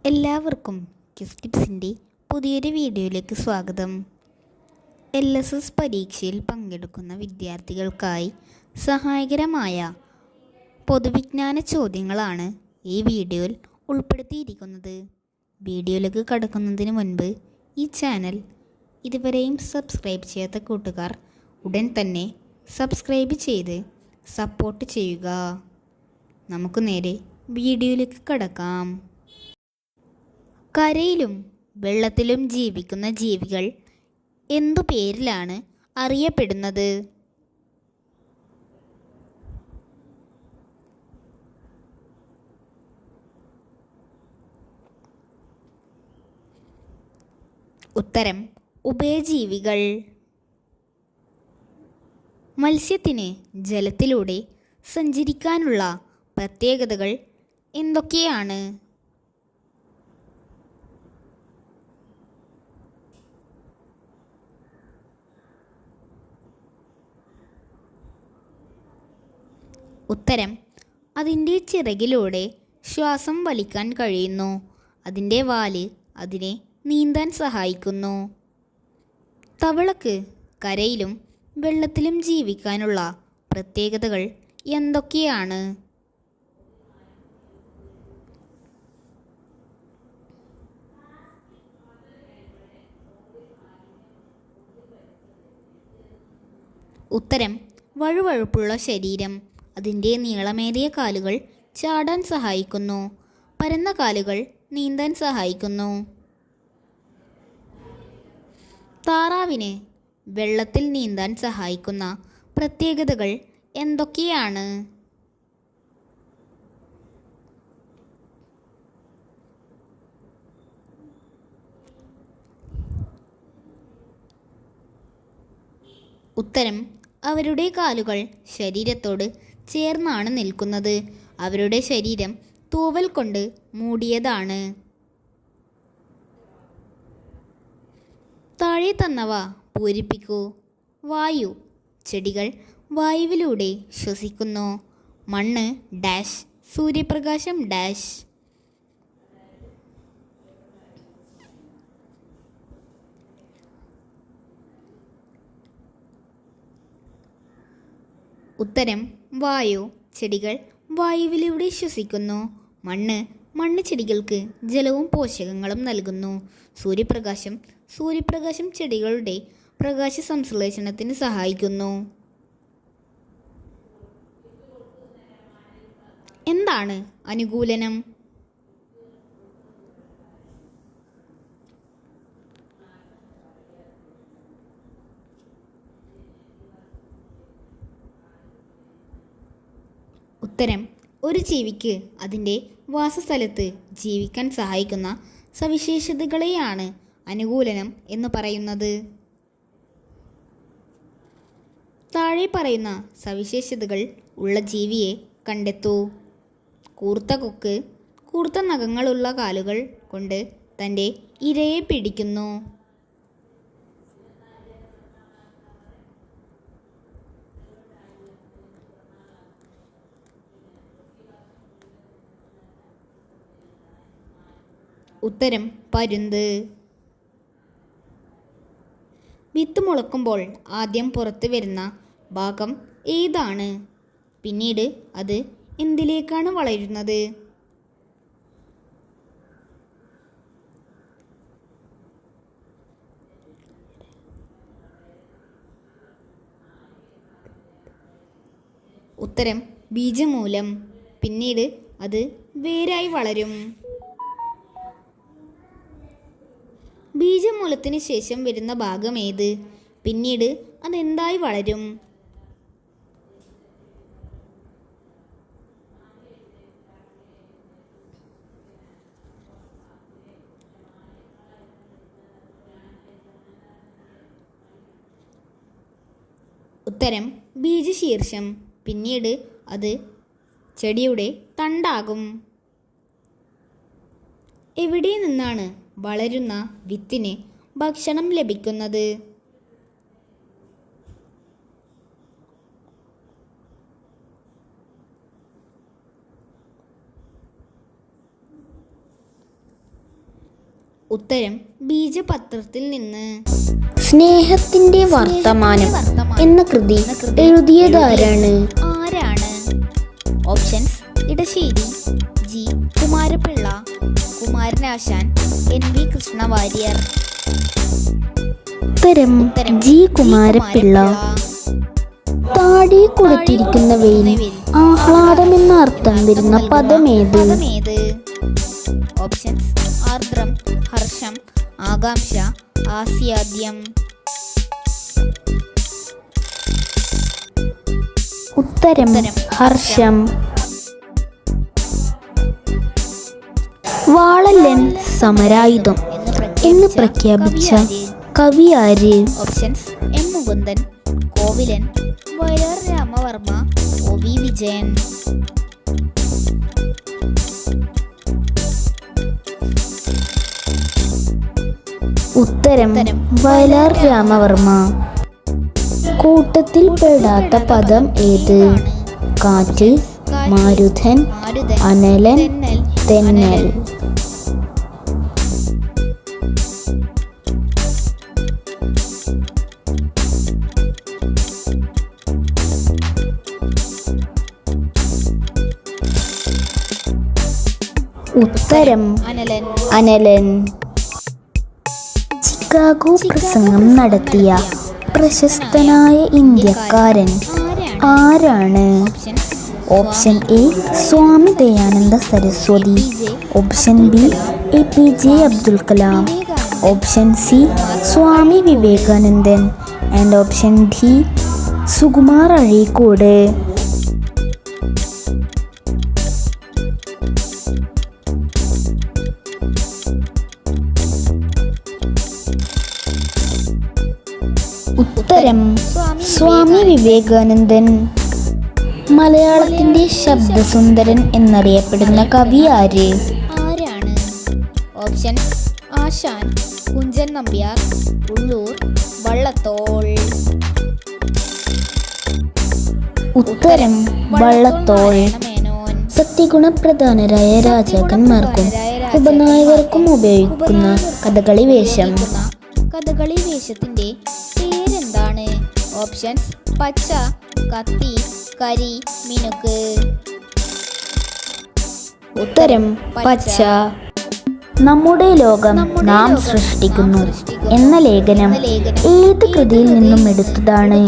എല്ലാവർക്കും ക്വിസ് ടിപ്സിൻ്റെ പുതിയൊരു വീഡിയോയിലേക്ക് സ്വാഗതം. LSS പരീക്ഷയിൽ പങ്കെടുക്കുന്ന വിദ്യാർത്ഥികൾക്കായി സഹായകരമായ പൊതുവിജ്ഞാന ചോദ്യങ്ങളാണ് ഈ വീഡിയോയിൽ ഉൾപ്പെടുത്തിയിരിക്കുന്നത്. വീഡിയോയിലേക്ക് കടക്കുന്നതിന് മുൻപ് ഈ ചാനൽ ഇതുവരെയും സബ്സ്ക്രൈബ് ചെയ്യാത്ത കൂട്ടുകാർ ഉടൻ തന്നെ സബ്സ്ക്രൈബ് ചെയ്ത് സപ്പോർട്ട് ചെയ്യുക. നമുക്ക് നേരെ വീഡിയോയിലേക്ക് കടക്കാം. കരയിലും വെള്ളത്തിലും ജീവിക്കുന്ന ജീവികൾ എന്തു പേരിലാണ് അറിയപ്പെടുന്നത്? ഉത്തരം ഉഭയജീവികൾ. മത്സ്യത്തിന് ജലത്തിലൂടെ സഞ്ചരിക്കാനുള്ള പ്രത്യേകതകൾ എന്തൊക്കെയാണ്? ഉത്തരം അതിൻ്റെ ചിറകിലൂടെ ശ്വാസം വലിക്കാൻ കഴിയുന്നു. അതിൻ്റെ വാല് അതിനെ നീന്താൻ സഹായിക്കുന്നു. തവളക്ക് കരയിലും വെള്ളത്തിലും ജീവിക്കാനുള്ള പ്രത്യേകതകൾ എന്തൊക്കെയാണ്? ഉത്തരം വഴുവഴുപ്പുള്ള ശരീരം. അതിൻ്റെ നീളമേറിയ കാലുകൾ ചാടാൻ സഹായിക്കുന്നു. പരന്ന കാലുകൾ നീന്താൻ സഹായിക്കുന്നു. താറാവിന് വെള്ളത്തിൽ നീന്താൻ സഹായിക്കുന്ന പ്രത്യേകതകൾ എന്തൊക്കെയാണ്? ഉത്തരം അവരുടെ കാലുകൾ ശരീരത്തോട് ചേർന്നാണ് നിൽക്കുന്നത്. അവരുടെ ശരീരം തൂവൽ കൊണ്ട് മൂടിയതാണ്. താഴെ തന്നവ പൂരിപ്പിക്കൂ. വായു. ചെടികൾ വായുവിലൂടെ ശ്വസിക്കുന്നു. മണ്ണ് ഡാഷ്. സൂര്യപ്രകാശം ഡാഷ്. ഉത്തരം വായു. ചെടികൾ വായുവിലൂടെ ശ്വസിക്കുന്നു. മണ്ണ് ചെടികൾക്ക് ജലവും പോഷകങ്ങളും നൽകുന്നു. സൂര്യപ്രകാശം ചെടികളുടെ പ്രകാശ സംശ്ലേഷണത്തിന് സഹായിക്കുന്നു. എന്താണ് അനുകൂലനം? ഉത്തരം ഒരു ജീവിക്ക് അതിൻ്റെ വാസസ്ഥലത്ത് ജീവിക്കാൻ സഹായിക്കുന്ന സവിശേഷതകളെയാണ് അനുകൂലനം എന്ന് പറയുന്നത്. താഴെ പറയുന്ന സവിശേഷതകൾ ഉള്ള ജീവിയെ കണ്ടെത്തൂ. കൂർത്ത കൊക്ക്. കൂർത്ത നഖങ്ങളുള്ള കാലുകൾ കൊണ്ട് തൻ്റെ ഇരയെ പിടിക്കുന്നു. ഉത്തരം പരുന്ത്. വിത്ത് മുളക്കുമ്പോൾ ആദ്യം പുറത്തു വരുന്ന ഭാഗം ഏതാണ്? പിന്നീട് അത് എന്തിലേക്കാണ് വളരുന്നത്? ഉത്തരം ബീജമൂലം. പിന്നീട് അത് വേരായി വളരും. ബീജമൂലത്തിന് ശേഷം വരുന്ന ഭാഗം ഏത്? പിന്നീട് അതെന്തായി വളരും? ഉത്തരം ബീജശീർഷം. പിന്നീട് അത് ചെടിയുടെ തണ്ടാകും. എവിടെ നിന്നാണ് വളരുന്ന വിത്തിന് ഭക്ഷണം ലഭിക്കുന്നത്? ഉത്തരം ബീജപത്രത്തിൽ നിന്ന്. സ്നേഹത്തിന്റെ വർത്തമാനം എന്ന കൃതി എഴുതിയതാരാണ്? ആരാണ്? Options: Edasseri, G Kumarapillai, Kumaranasan, NV Krishnavaryar. ഉത്തരം ജി കുമാരപിള്ള. താഴെ കൊടുത്തിരിക്കുന്നവയിൽ ആഹ്ലാദം എന്ന അർത്ഥം വരുന്ന പദമേത്? ഓപ്ഷൻസ്: ആർദ്രം, ഹർഷം, ആകാംക്ഷ, ആസ്യാദ്യം. ഉത്തരം ഹർഷം. വാളല്ലൻ സമരായുധം എന്ന് പ്രഖ്യാപിച്ച കവി ആര്? Options: M Mukundan, Kovilan, Vayalar Ramavarma, OV Vijayan. ഉത്തരം വയലാർ രാമവർമ്മ. കൂട്ടത്തിൽ പെടാത്ത പദം ഏത്? കാറ്റ്, മാരുതൻ, അനലൻ, തെന്നൽ. ഉത്തരം അനലൻ. ചിക്കാഗോ പ്രസംഗം നടത്തിയ പ്രശസ്തനായ ഇന്ത്യക്കാരൻ ആരാണ്? Option A Swami Dayananda Saraswati, option B APJ Abdul Kalam, option C Swami Vivekanandan and option D Sukumar Azhikode. ഉത്തരം സ്വാമി വിവേകാനന്ദൻ. മലയാളത്തിന്റെ ശബ്ദസുന്ദരൻ എന്നറിയപ്പെടുന്ന കവി ആര്? ആരാണ്? ഓപ്ഷൻസ്: ആശാൻ, കുഞ്ചൻ നമ്പ്യാർ, ഉള്ളൂർ, വള്ളത്തോൾ. ഉത്തരം വള്ളത്തോൾ. സത്യഗുണപ്രധാനരായ രാജാക്കന്മാർക്കും ഉപനായകർക്കും ഉപയോഗിക്കുന്ന കഥകളി വേഷം. കഥകളി വേഷത്തിന്റെ പേരെന്താണ്? ഓപ്ഷൻസ്: പച്ച, കത്തി, കരി, മിനുക്ക്. ഉത്തരം പച്ച. നമ്മുടെ ലോകം നാം സൃഷ്ടിക്കുന്നു എന്ന ലേഖനം ഏത് കൃതിയിൽ നിന്നും എടുത്തതാണ്?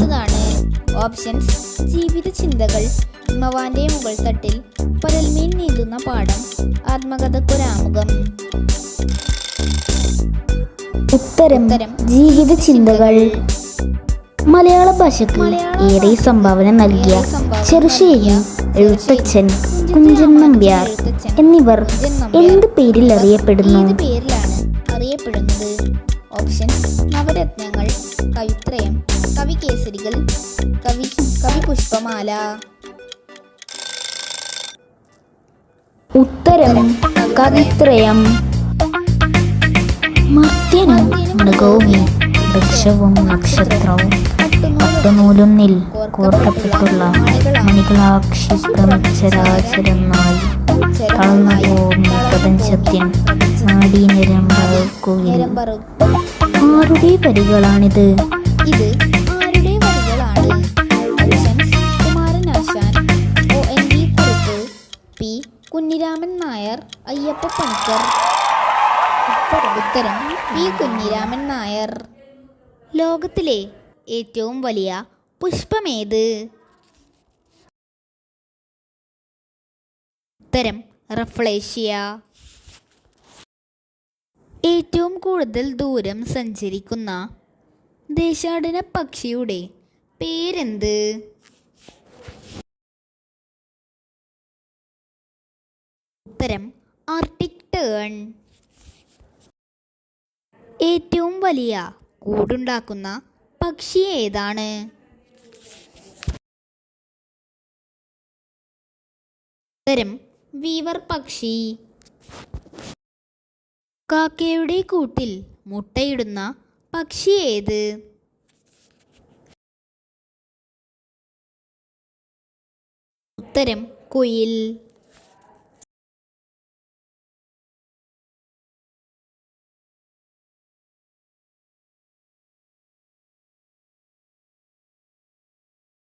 ഓപ്ഷൻസ്: ജീവിത ചിന്തകൾ, ഹിമവാന്റെ മുകൾ തട്ടിൽ, പരൽമീൻ നീന്തുന്ന പാടം, ആത്മകഥക്കൊരാമുഖം. ഉത്തരം ജീവിത ചിന്തകൾ. മലയാള ഭാഷയ്ക്ക് ഏറെ സംഭാവന നൽകിയ ചെറുശ്ശേരി എഴുത്തച്ഛൻ കുഞ്ചൻ നമ്പ്യാർ എന്നിവർ എന്ത് പേരിൽ അറിയപ്പെടുന്നു? അറിയപ്പെടുന്നത്? ഓപ്ഷൻസ്: നവരത്നങ്ങൾ, കവിത്രയം, കവികേസരികൾ, കവിപുഷ്പമാല. ഉത്തരം കവിത്രയം. മർത്യനും മൃഗവും വൃക്ഷവും നക്ഷത്രവും പട്ടുനൂലൊന്നിൽ കോർക്കപ്പെട്ടുള്ള മണികളാക്ഷിപ്രമച്ചരാചരമായി തളർന്നുപോകുന്ന പ്രപഞ്ചത്തിൻ നാഡീനരമ്പറുക്കുകയിൽ ആരുടെ വരികളാണിത്? ഇത് ആരുടെ വരികളാണ്? Options: Kumaranasan, ONV Kurup, P Kunhiraman Nair, Ayyappa Panicker. ഉത്തരം P കുഞ്ഞിരാമൻ നായർ. ലോകത്തിലെ ഏറ്റവും വലിയ പുഷ്പമേത്? ഉത്തരം റഫ്ലേഷ്യ. ഏറ്റവും കൂടുതൽ ദൂരം സഞ്ചരിക്കുന്ന ദേശാടന പക്ഷിയുടെ പേരെന്ത്? ഉത്തരം ആർട്ടിക് ടേൺ. ഏറ്റവും വലിയ കൂടുണ്ടാക്കുന്ന പക്ഷി ഏതാണ്? ഉത്തരം വീവർ പക്ഷി. കാക്കയുടെ കൂട്ടിൽ മുട്ടയിടുന്ന പക്ഷി ഏത്? ഉത്തരം കുയിൽ.